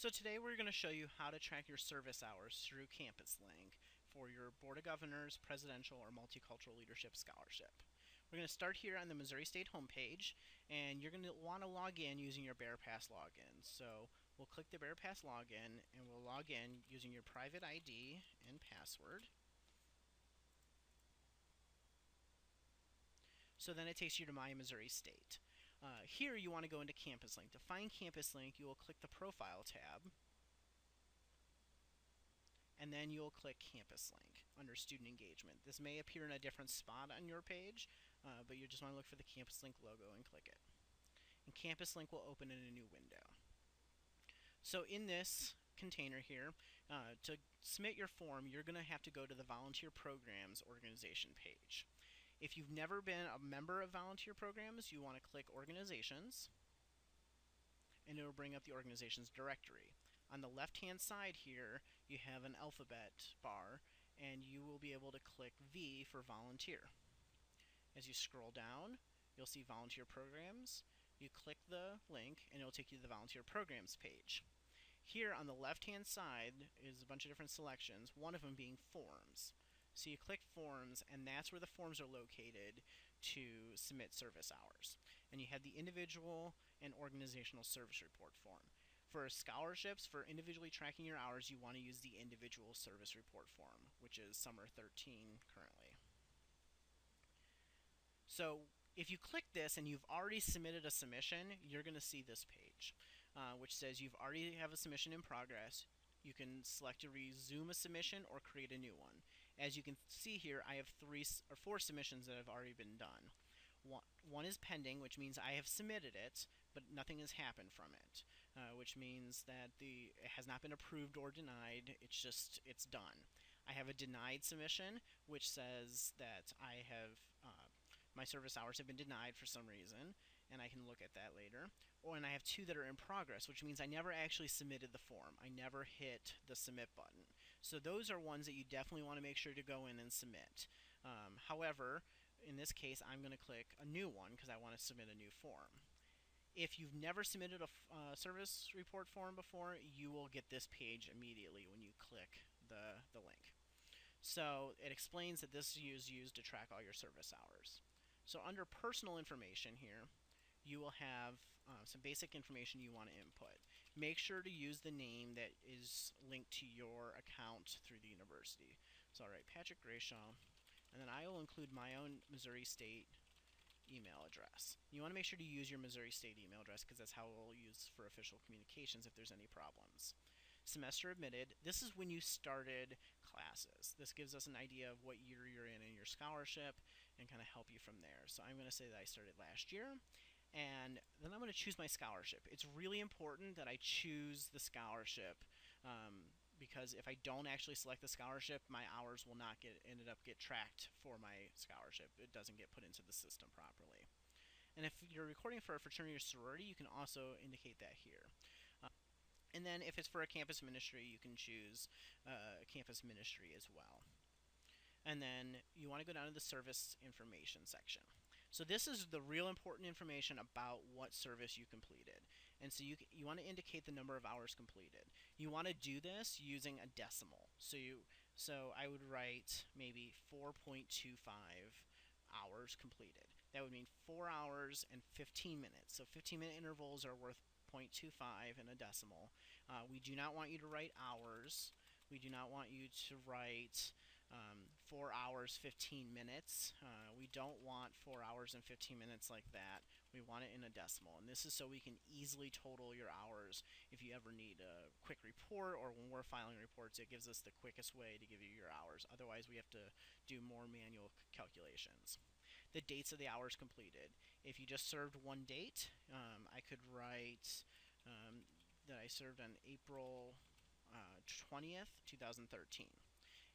So today we're going to show you how to track your service hours through CampusLINK for your Board of Governors, Presidential, or Multicultural Leadership Scholarship. We're going to start here on the Missouri State homepage, and you're going to want to log in using your BearPass login. So we'll click the BearPass login, and we'll log in using your private ID and password. So then it takes you to My Missouri State. Here you want to go into CampusLINK. To find CampusLINK, you will click the Profile tab, and then you'll click CampusLINK under Student Engagement. This may appear in a different spot on your page, but you just want to look for the CampusLINK logo and click it. And CampusLINK will open in a new window. So in this container here, to submit your form, you're going to have to go to the Volunteer Programs Organization page. If you've never been a member of volunteer programs, you want to click Organizations, and it will bring up the organization's directory. On the left-hand side here, you have an alphabet bar, and you will be able to click V for volunteer. As you scroll down, you'll see volunteer programs. You click the link, and it will take you to the volunteer programs page. Here on the left-hand side is a bunch of different selections, one of them being forms. So you click forms, and that's where the forms are located to submit service hours. And you have the individual and organizational service report form. For scholarships, for individually tracking your hours, you want to use the individual service report form, which is Summer 13 currently. So if you click this and you've already submitted a submission, you're going to see this page, which says you've already have a submission in progress. You can select to resume a submission or create a new one. As you can see here, I have 4 submissions that have already been done. One is pending, which means I have submitted it, but nothing has happened from it, which means that it has not been approved or denied. It's done. I have a denied submission, which says that my service hours have been denied for some reason, and I can look at that later. And I have 2 that are in progress, which means I never actually submitted the form. I never hit the submit button. So those are ones that you definitely want to make sure to go in and submit. However, in this case, I'm going to click a new one because I want to submit a new form. If you've never submitted a service report form before, you will get this page immediately when you click the link. So it explains that this is used to track all your service hours. So under personal information here, you will have some basic information you want to input. Make sure to use the name that is linked to your account through the university. So I'll write Patrick Grayshaw, and then I will include my own Missouri State email address. You want to make sure to use your Missouri State email address because that's how we'll use for official communications if there's any problems. Semester admitted, this is when you started classes. This gives us an idea of what year you're in your scholarship and kind of help you from there. So I'm going to say that I started last year, and then I'm going to choose my scholarship. It's really important that I choose the scholarship because if I don't actually select the scholarship, my hours will not get tracked for my scholarship. It doesn't get put into the system properly. And if you're recording for a fraternity or sorority, you can also indicate that here. And then if it's for a campus ministry, you can choose campus ministry as well. And then you want to go down to the service information section. So this is the real important information about what service you completed. And so you want to indicate the number of hours completed. You want to do this using a decimal. So I would write maybe 4.25 hours completed. That would mean 4 hours and 15 minutes. So 15-minute intervals are worth 0.25 in a decimal. We do not want you to write hours. We do not want you to write 4 hours 15 minutes. We don't want 4 hours and 15 minutes like that. We want it in a decimal, and this is so we can easily total your hours if you ever need a quick report, or when we're filing reports, it gives us the quickest way to give you your hours. Otherwise, we have to do more manual calculations. The dates of the hours completed. If you just served one date, I could write that I served on April 20th, 2013.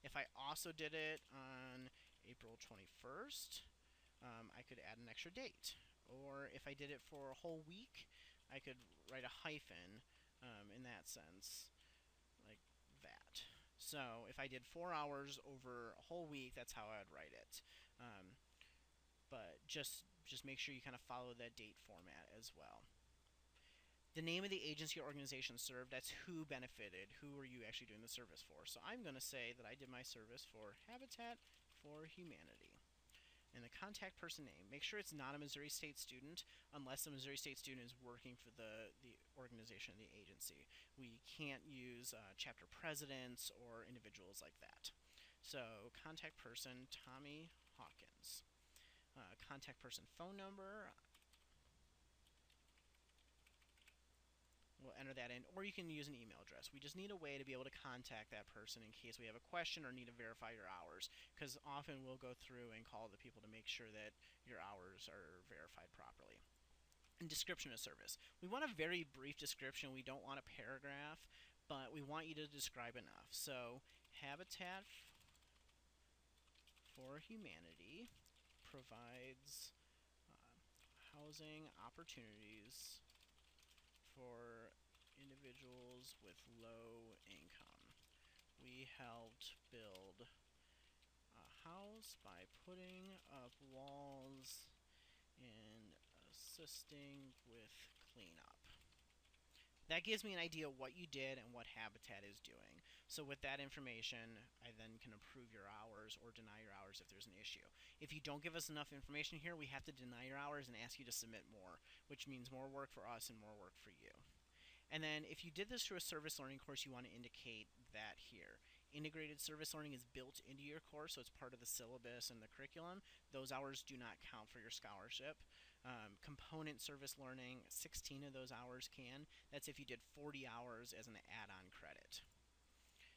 If I also did it on April 21st, I could add an extra date. Or if I did it for a whole week, I could write a hyphen in that sense, like that. So if I did 4 hours over a whole week, that's how I would write it. But just make sure you kind of follow that date format as well. The name of the agency or organization served, that's who benefited, who are you actually doing the service for. So I'm going to say that I did my service for Habitat for Humanity. And the contact person name, make sure it's not a Missouri State student unless the Missouri State student is working for the organization, the agency. We can't use chapter presidents or individuals like that. So contact person, Tommy Hawkins. Contact person phone number, we'll enter that in, or you can use an email address. We just need a way to be able to contact that person in case we have a question or need to verify your hours, because often we'll go through and call the people to make sure that your hours are verified properly. And description of service. We want a very brief description. We don't want a paragraph, but we want you to describe enough. So, Habitat for Humanity provides housing opportunities for individuals with low income. We helped build a house by putting up walls and assisting with cleanup. That gives me an idea of what you did and what Habitat is doing. So with that information, I then can approve your hours or deny your hours if there's an issue. If you don't give us enough information here, we have to deny your hours and ask you to submit more, which means more work for us and more work for you. And then if you did this through a service learning course, you want to indicate that here. Integrated service learning is built into your course, so it's part of the syllabus and the curriculum. Those hours do not count for your scholarship. Component service learning, 16 of those hours can. That's if you did 40 hours as an add-on credit.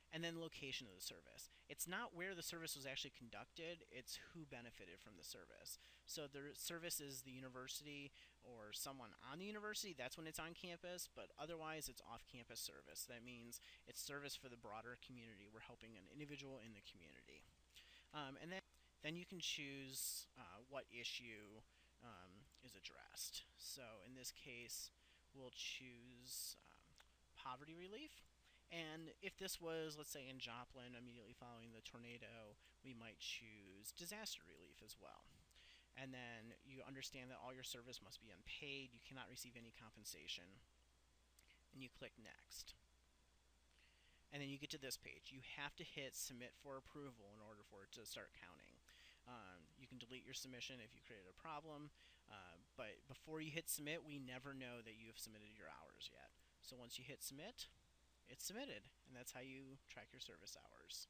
And then location of the service. It's not where the service was actually conducted, it's who benefited from the service. So the service is the university or someone on the university, that's when it's on campus, but otherwise it's off-campus service. That means it's service for the broader community. We're helping an individual in the community. And then you can choose what issue is addressed. So in this case, we'll choose poverty relief. And if this was, let's say, in Joplin, immediately following the tornado, we might choose disaster relief as well. And then you understand that all your service must be unpaid, you cannot receive any compensation, and you click Next. And then you get to this page. You have to hit Submit for approval in order for it to start counting. You can delete your submission if you created a problem, but before you hit Submit, we never know that you have submitted your hours yet. So once you hit Submit, it's submitted, and that's how you track your service hours.